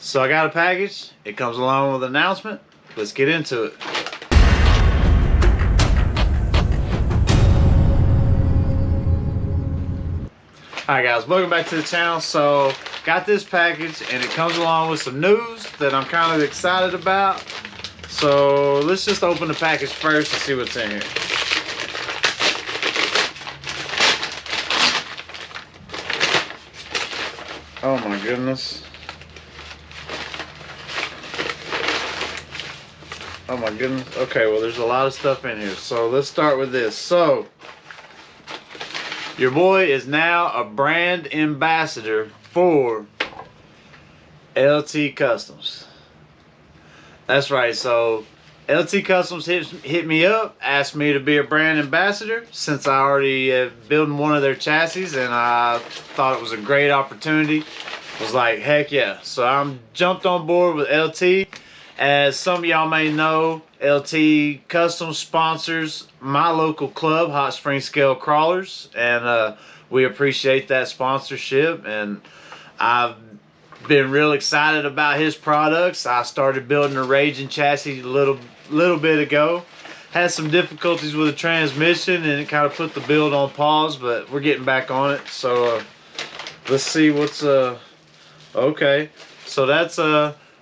So I got a package. It comes along with an announcement. Let's get into it. Alright guys, welcome back to the channel. So got this package and it comes along with some news that I'm kind of excited about. So let's just open the package first and see what's in here. Oh my goodness. Oh my goodness. Okay, well there's a lot of stuff in here. So let's start with this. So your boy is now a brand ambassador for LT Kustoms. That's right. So LT Kustoms hit me up, asked me to be a brand ambassador since I already building one of their chassis, and I thought it was a great opportunity. Was like, heck yeah. So I'm jumped on board with LT. As some of y'all may know, LT Kustoms sponsors my local club, Hot Spring Scale Crawlers, and we appreciate that sponsorship. And I've been real excited about his products. I started building a Rajin chassis a little bit ago. Had some difficulties with the transmission, and it kind of put the build on pause, but we're getting back on it. So let's see what's okay. So that's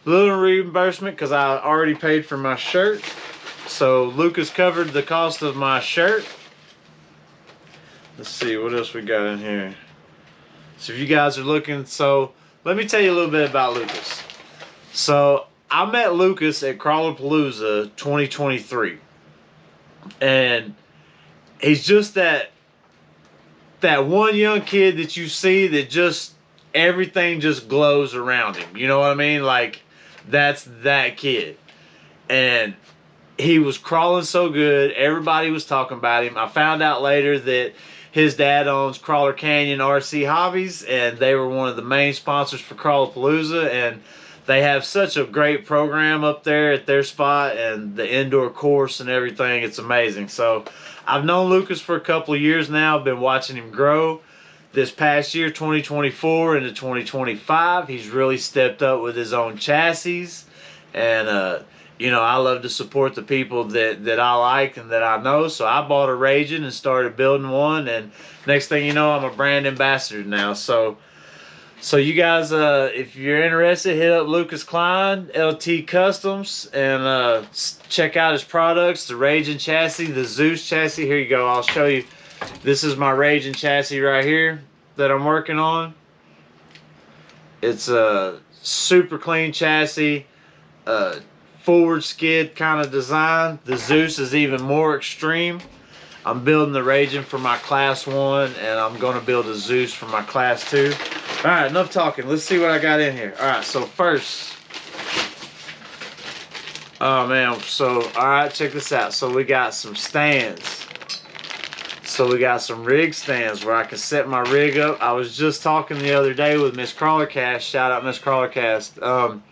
little reimbursement because I already paid for my shirt. So Lucas covered the cost of my shirt. Let's see what else we got in here. So if you guys are looking, so let me tell you a little bit about Lucas. So I met Lucas at CrawlaPalooza 2023, and he's just that one young kid that you see that just everything just glows around him. You know what I mean? Like, that's that kid. And he was crawling so good. Everybody was talking about him. I found out later that his dad owns Crawler Canyon RC Hobbies, and they were one of the main sponsors for CrawlaPalooza, and they have such a great program up there at their spot, and the indoor course and everything. It's amazing. So I've known Lucas for a couple of years now. I've been watching him grow. This past year, 2024 into 2025, he's really stepped up with his own chassis. And, you know, I love to support the people that I like and that I know. So I bought a Rajin and started building one. And next thing you know, I'm a brand ambassador now. So you guys, if you're interested, hit up Lucas Klein, LT Kustoms, and check out his products. The Rajin chassis, the Zeus chassis. Here you go. I'll show you. This is my Rajin chassis right here that I'm working on. It's a super clean chassis, forward skid kind of design. The Zeus is even more extreme. I'm building the Rajin for my class 1, and I'm going to build a Zeus for my class 2. All right, enough talking. Let's see what I got in here. All right, so first, oh man, so all right, check this out. So we got some stands. So we got some rig stands where I can set my rig up. I was just talking the other day with Miss Crawlercast. Shout out Miss Crawlercast.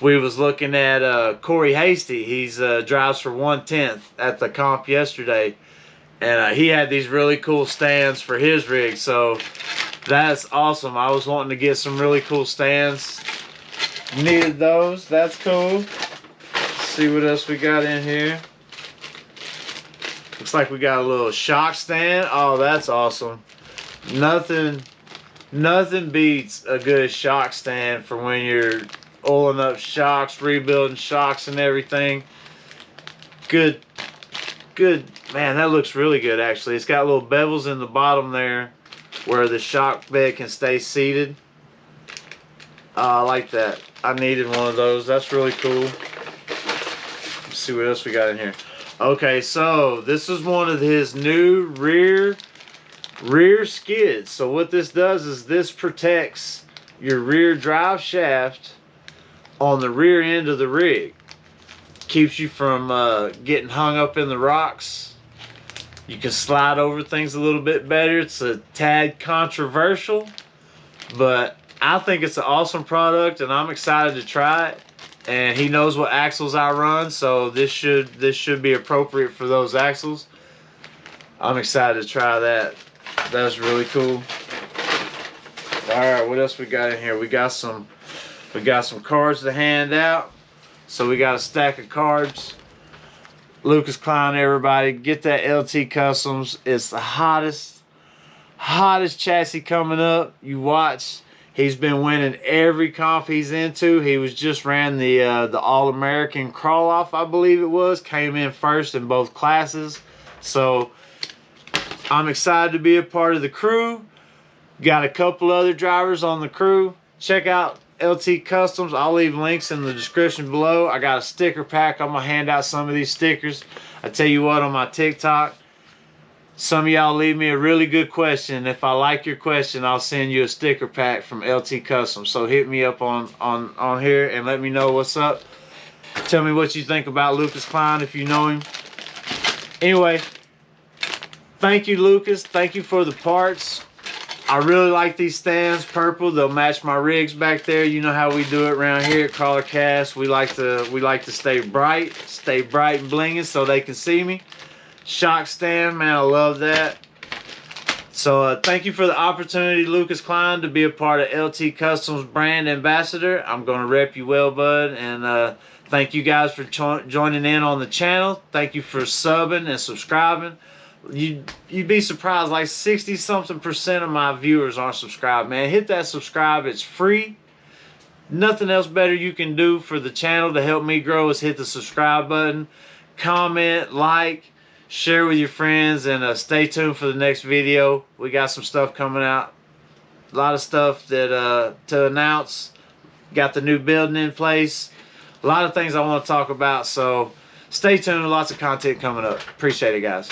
We was looking at Corey Hasty. He's drives for 1/10 at the comp yesterday, and he had these really cool stands for his rig. So that's awesome. I was wanting to get some really cool stands. Needed those. That's cool. Let's see what else we got in here. Looks like we got a little shock stand. Oh, that's awesome. Nothing beats a good shock stand for when you're oiling up shocks, rebuilding shocks and everything. Good. Man, that looks really good actually. It's got little bevels in the bottom there where the shock bed can stay seated. I like that. I needed one of those. That's really cool. Let's see what else we got in here. Okay, so this is one of his new rear skids. So what this does is this protects your rear drive shaft on the rear end of the rig. Keeps you from getting hung up in the rocks. You can slide over things a little bit better. It's a tad controversial, but I think it's an awesome product, and I'm excited to try it. And he knows what axles I run, so this should be appropriate for those axles. I'm excited to try that. That's really cool. All right, what else we got in here? We got some We got some cards to hand out. So we got a stack of cards. Lucas Klein, everybody, get that LT Kustoms. It's the hottest chassis coming up. You watch. He's been winning every comp he's into. He was just ran the All-American Crawloff, I believe it was. Came in first in both classes. So I'm excited to be a part of the crew. Got a couple other drivers on the crew. Check out LT Kustoms. I'll leave links in the description below. I got a sticker pack. I'm gonna hand out some of these stickers. I tell you what, on my TikTok, some of y'all leave me a really good question. If I like your question, I'll send you a sticker pack from LT Kustoms. So hit me up on here and let me know what's up. Tell me what you think about Lucas Klein if you know him. Anyway, thank you, Lucas. Thank you for the parts. I really like these stands, purple. They'll match my rigs back there. You know how we do it around here at Crawler Cast. We like to stay bright and blinging so they can see me. Shock stand, man, I love that. So thank you for the opportunity, Lucas Klein, to be a part of LT Kustoms brand ambassador. I'm gonna rep you well, bud, and thank you guys for joining in on the channel. Thank you for subbing and subscribing. You'd be surprised, like 60-something% of my viewers aren't subscribed, man. Hit that subscribe, it's free. Nothing else better you can do for the channel to help me grow is hit the subscribe button. Comment, like, share with your friends, and stay tuned for the next video. We got some stuff coming out. A lot of stuff that to announce. Got the new building in place. A lot of things I want to talk about, so stay tuned. Lots of content coming up. Appreciate it, guys.